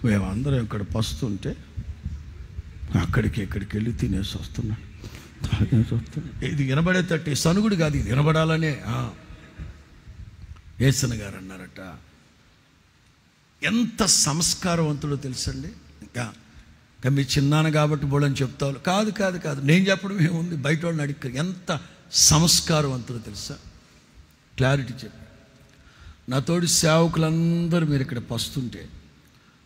మేమందరం ఇక్కడ పస్తుంటే అక్కడికి ఇక్కడికి వెళ్ళి తినేసి వస్తున్నాం, తాగేసి వస్తున్నాం. ఇది వినబడేటట్టు సనుగుడు కాదు, ఇది వినబడాలనే. యేసన్న గారు అన్నారట, ఎంత సంస్కారవంతుడో తెలుసండి. ఇంకా మీ చిన్నాన్న కాబట్టి బోళని చెప్తావు. కాదు కాదు కాదు, నేను చెప్పడం ఏముంది, బయట వాళ్ళని అడిగి ఎంత సంస్కారవంతుడో తెలుసా. క్లారిటీ చెప్పి, నా తోటి సేవకులందరూ మీరు ఇక్కడ పస్తుంటే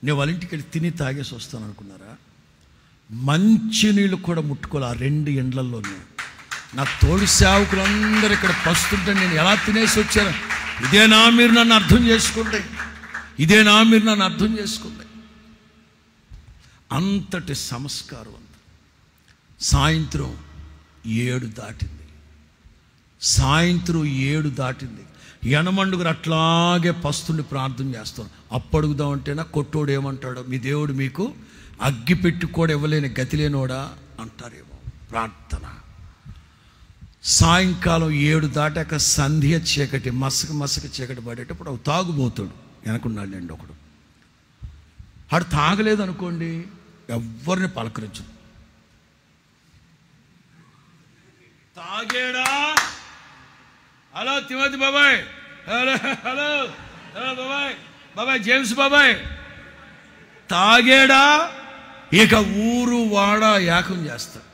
నేను వాళ్ళ ఇంటికి వెళ్ళి తిని తాగేసి వస్తాను అనుకున్నారా? మంచి నీళ్ళు కూడా ముట్టుకోవాలి ఆ 2 ఎండ్లలోనే. నా తోడి సేవకులందరూ ఇక్కడ పస్తుంటే నేను ఎలా తినేసి వచ్చాను, ఇదేనా మీరు నన్ను అర్థం చేసుకోండి, ఇదేనా మీరు నన్ను అర్థం చేసుకోండి. అంతటి సంస్కారవంతుడు. సాయంత్రం 7 దాటింది, సాయంత్రం 7 దాటింది. యనమండుగురు అట్లాగే పస్తుండి ప్రార్థన చేస్తాను. అప్పడుగుదామంటేనా కొట్టోడు ఏమంటాడో, మీ దేవుడు మీకు అగ్గి పెట్టి కూడా ఇవ్వలేని గతి లేనోడా అంటారేమో. ప్రార్థన. సాయంకాలం 7 దాటాక సంధ్య చీకటి, మసక చీకటి పడేటప్పుడు ఒక తాగుబోతాడు వెనకున్నాడండి ఒకడు. ఆడు తాగలేదు అనుకోండి, ఎవరిని పలకరించడు. తాగేడా, హలో తిమోతి బాబాయ్, హలో హలో హలో బాబాయ్, బాబాయ్ జేమ్స్ బాబాయ్, తాగేడా, ఇక ఊరు వాడ ఏకం చేస్తాడు.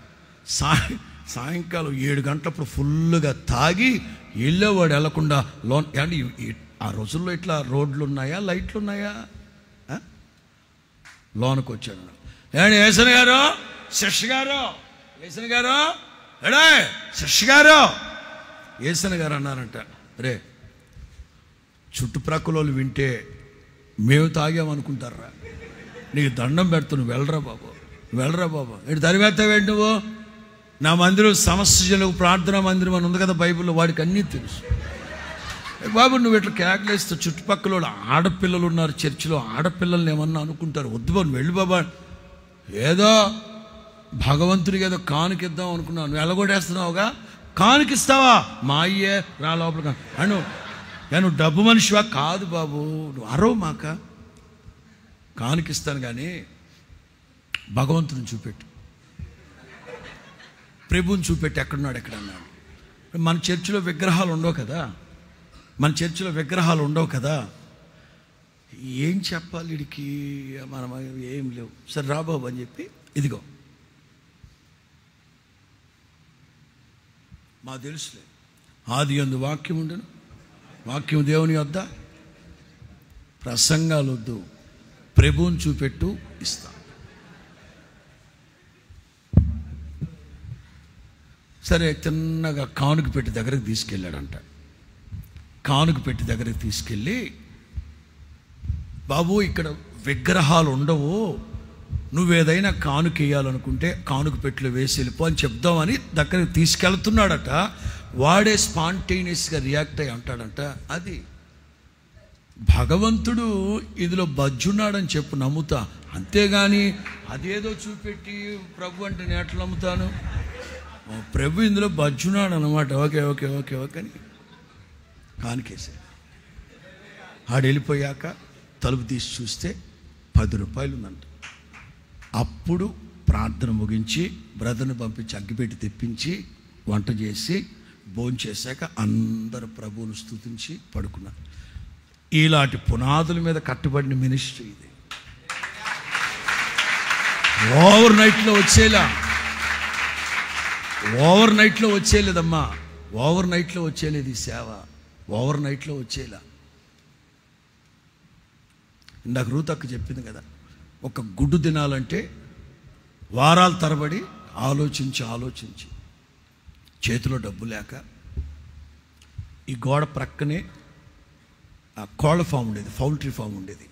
సాయంకాలం 7 గంటలప్పుడు ఫుల్గా తాగి వెళ్ళేవాడు వెళ్లకుండా లోన్. అంటే ఆ రోజుల్లో ఇట్లా రోడ్లు ఉన్నాయా, లైట్లు ఉన్నాయా? లోనికి వచ్చాడు. ఏమండి యేసన్న గారు, శశి గారు, యేసన్న గారు, ఎడే శశి గారు, యేసన్న గారు అన్నారంట, రే చుట్టుప్రక్కల వాళ్ళు వింటే మేము తాగామనుకుంటారా, నీకు దండం పెడుతున్నావు, వెళ్ళరా బాబు, వెళ్ళరా బాబు. ఏంటి తరివేస్తావేంటి నువ్వు? నా మందిరం సమస్యలు ప్రార్థనా మందిరం అని ఉంది కదా బైబిల్లో, వాడికి అన్నీ తెలుసు. బాబు నువ్వు ఇట్లా కేకలేస్తావు, చుట్టుపక్కల వాళ్ళు ఆడపిల్లలు ఉన్నారు చర్చిలో, ఆడపిల్లల్ని ఏమన్నా అనుకుంటారు. వద్దు బాబు నువ్వు వెళ్ళి బాబా, ఏదో భగవంతుడికి ఏదో కానుకిద్దాం అనుకున్నావు, నువ్వు ఎలగొడేస్తున్నావుగా, కానుకిస్తావా? మా అయ్యే రా లోపల అను, నువ్వు డబ్బు మనిషివా? కాదు బాబు, నువ్వు అరవు మాక, కానుకిస్తాను కానీ భగవంతుని చూపెట్టు, ప్రభుని చూపెట్టి ఎక్కడున్నాడు ఎక్కడన్నాడు. మన చర్చిలో విగ్రహాలు ఉండవు కదా, మన చర్చిలో విగ్రహాలు ఉండవు కదా, ఏం చెప్పాలి వీడికి, మనం ఏం లేవు. సరే రాబాబు అని చెప్పి, ఇదిగో మా తెలుసులే, ఆదియందు వాక్యం ఉండను, వాక్యం దేవుని వద్ద, ప్రసంగాలు వద్దు, ప్రభువుని చూపెట్టు ఇస్తా. సరే చిన్నగా కానుక పెట్టి దగ్గరికి తీసుకెళ్ళాడంట. కానుక పెట్టి దగ్గరికి తీసుకెళ్ళి, బాబు ఇక్కడ విగ్రహాలు ఉండవు, నువ్వేదైనా కానుక వేయాలనుకుంటే కానుక పెట్టిలో వేసి వెళ్ళిపో అని చెప్దామని దగ్గరికి తీసుకెళ్తున్నాడట. వాడే స్పాంటేనియస్గా రియాక్ట్ అయ్యి అంటాడంట, అది భగవంతుడు ఇందులో బజ్జున్నాడని చెప్పు నమ్ముతా, అంతేగాని అదేదో చూపెట్టి ప్రభు అంటే నేను ఎట్లా నమ్ముతాను, ప్రభు ఇందులో బజ్జున్నాడు అనమాట. ఓకే ఓకే ఓకే ఓకే అని కానుకేసే. ఆడు వెళ్ళిపోయాక తలుపు తీసి చూస్తే 10 రూపాయలు ఉందంట. అప్పుడు ప్రార్థన ముగించి బ్రదర్ని పంపించి అగ్గిపెట్టి తెప్పించి వంట చేసి భోంచేశాక అందరూ ప్రభువును స్తుతించి పడుకున్నారు. ఇలాంటి పునాదుల మీద కట్టుబడిన మినిస్ట్రీ ఇది. ఓవర్ నైట్లో వచ్చేలా, ఓవర్ నైట్లో వచ్చేలేదమ్మా, ఓవర్ నైట్లో వచ్చేలేదు ఈ సేవ, ఓవర్ నైట్లో వచ్చేలా. ఇందాక రూతక్క చెప్పింది కదా, ఒక గుడ్డు తినాలంటే వారాల తరబడి ఆలోచించి చేతిలో డబ్బు లేక ఈ గోడ ప్రక్కనే ఆ కోళ్ళ ఫామ్ ఉండేది, పౌల్ట్రీ ఫామ్ ఉండేది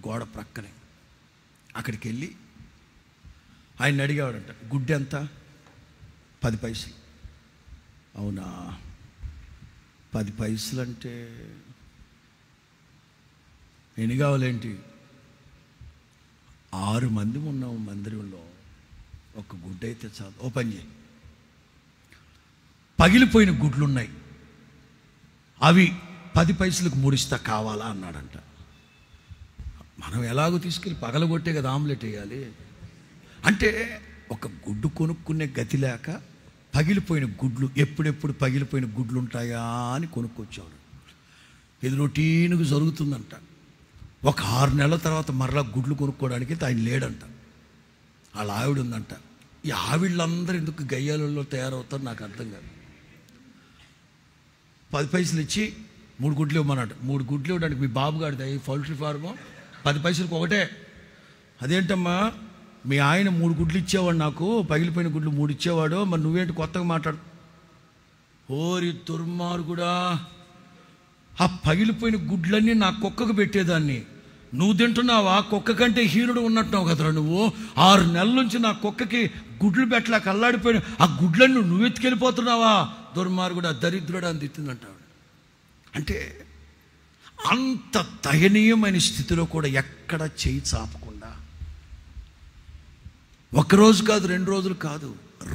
గోడ ప్రక్కనే. అక్కడికి వెళ్ళి ఆయన అడిగేవాడంట, గుడ్డు ఎంత? 10 పైసలు. అవునా, 10 పైసలు అంటే ఎన్ని కావాలేంటి? 6 మంది ఉన్నాము మందిరంలో, ఒక గుడ్డు అయితే చాలు, ఓ పని చేయి, పగిలిపోయిన గుడ్లు ఉన్నాయి, అవి 10 పైసలకు 3 ఇస్తా, కావాలా అన్నాడంట. మనం ఎలాగో తీసుకెళ్ళి పగలగొట్టే కదా ఆమ్లెట్ వేయాలి. అంటే ఒక గుడ్డు కొనుక్కునే గతి లేక పగిలిపోయిన గుడ్లు, ఎప్పుడెప్పుడు పగిలిపోయిన గుడ్లు ఉంటాయా అని కొనుక్కొచ్చాడు. ఇది రొటీన్గా జరుగుతుందంట. ఒక 6 నెలల తర్వాత మరలా గుడ్లు కొనుక్కోవడానికి ఆయన లేడంట, వాళ్ళ ఆవిడ ఉందంట. ఈ ఆవిళ్ళందరూ ఎందుకు గయ్యాలలో తయారవుతారు నాకు అర్థం కాదు. 10 పైసలు ఇచ్చి 3 గుడ్లు ఇవ్వమన్నాడు. 3 గుడ్లు ఇవ్వడానికి మీ బాబుగాడిది పౌల్ట్రీ ఫార్ము 10 పైసలకు ఒకటే. అదేంటమ్మా మీ ఆయన 3 గుడ్లు ఇచ్చేవాడు, నాకు పగిలిపోయిన గుడ్లు 3 ఇచ్చేవాడు, మరి నువ్వేంటి కొత్తగా మాట్లాడు? ఓరి దుర్మార్గుడా, ఆ పగిలిపోయిన గుడ్లన్నీ నా కుక్కకు పెట్టేదాన్ని, నువ్వు తింటున్నావా? కుక్క కంటే హీనుడు ఉన్నట్టున్నావు కదరా నువ్వు. 6 నెలల నుంచి నా కుక్కకి గుడ్లు పెట్టలేక అల్లాడిపోయిన ఆ గుడ్లన్నీ నువ్వు ఎత్తుకెళ్ళిపోతున్నావా? దుర్మార్గుడా, దరిద్రుడా అని తిట్టిందంటావు. అంటే అంత దయనీయమైన స్థితిలో కూడా ఎక్కడ చేయి చాపకుండా, 1 రోజు కాదు 2 రోజులు కాదు,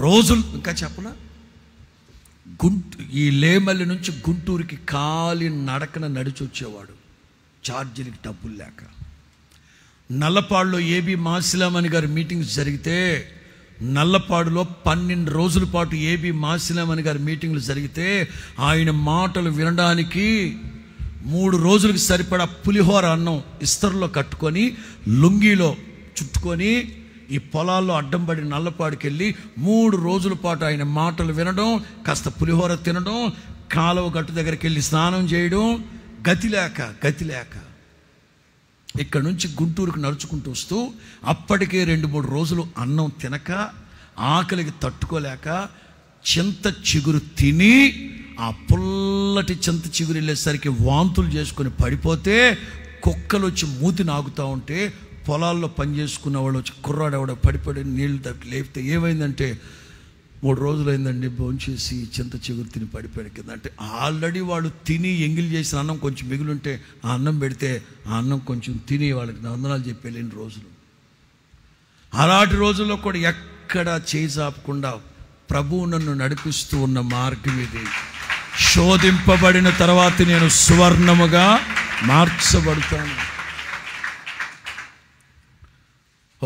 రోజులు, ఇంకా చెప్పనా, ఈ లేమల్లి నుంచి గుంటూరుకి కాలి నడకన నడిచి వచ్చేవాడు ఛార్జీలకి డబ్బులు లేక. నల్లపాడులో ఏబి మాసిలామణి గారి మీటింగ్స్ జరిగితే, నల్లపాడులో 12 రోజుల పాటు ఏబి మాసిలామణి గారి మీటింగ్లు జరిగితే ఆయన మాటలు వినడానికి 3 రోజులకు సరిపడా పులిహోర అన్నం ఇస్తరులో కట్టుకొని లుంగీలో చుట్టుకొని ఈ పొలాల్లో అడ్డం పడి నల్లపాడికి వెళ్ళి 3 రోజుల పాటు ఆయన మాటలు వినడం, కాస్త పులిహోర తినడం, కాలువ గట్టు దగ్గరికి వెళ్ళి స్నానం చేయడం, గతి లేక ఇక్కడ నుంచి గుంటూరుకు నడుచుకుంటూ వస్తూ అప్పటికే 2-3 రోజులు అన్నం తినక ఆకలికి తట్టుకోలేక చింత చిగురు తిని ఆ పుల్లటి చింత చిగురు వెళ్ళేసరికి వాంతులు చేసుకొని పడిపోతే కుక్కలు వచ్చి మూతి నాగుతూ ఉంటే పొలాల్లో పనిచేసుకున్న వాళ్ళు వచ్చి కుర్రాడెవడ పడిపడి నీళ్ళు తప్పి లేపితే ఏమైందంటే 3 రోజులు అయిందండి భోంచేసి చింత చిగురు తిని పడిపోయాడు కింద. అంటే ఆల్రెడీ వాళ్ళు తిని ఎంగిల్ చేసిన అన్నం కొంచెం మిగులుంటే ఆ అన్నం పెడితే ఆ అన్నం కొంచెం తిని వాళ్ళకి వందనాలు చెప్పి వెళ్ళిన రోజులు. అలాంటి రోజుల్లో కూడా ఎక్కడ చేయి చాపకుండా ప్రభువు నన్ను నడిపిస్తూ ఉన్న మార్గం ఇది. శోధింపబడిన తర్వాత నేను సువర్ణముగా మార్చబడతాను.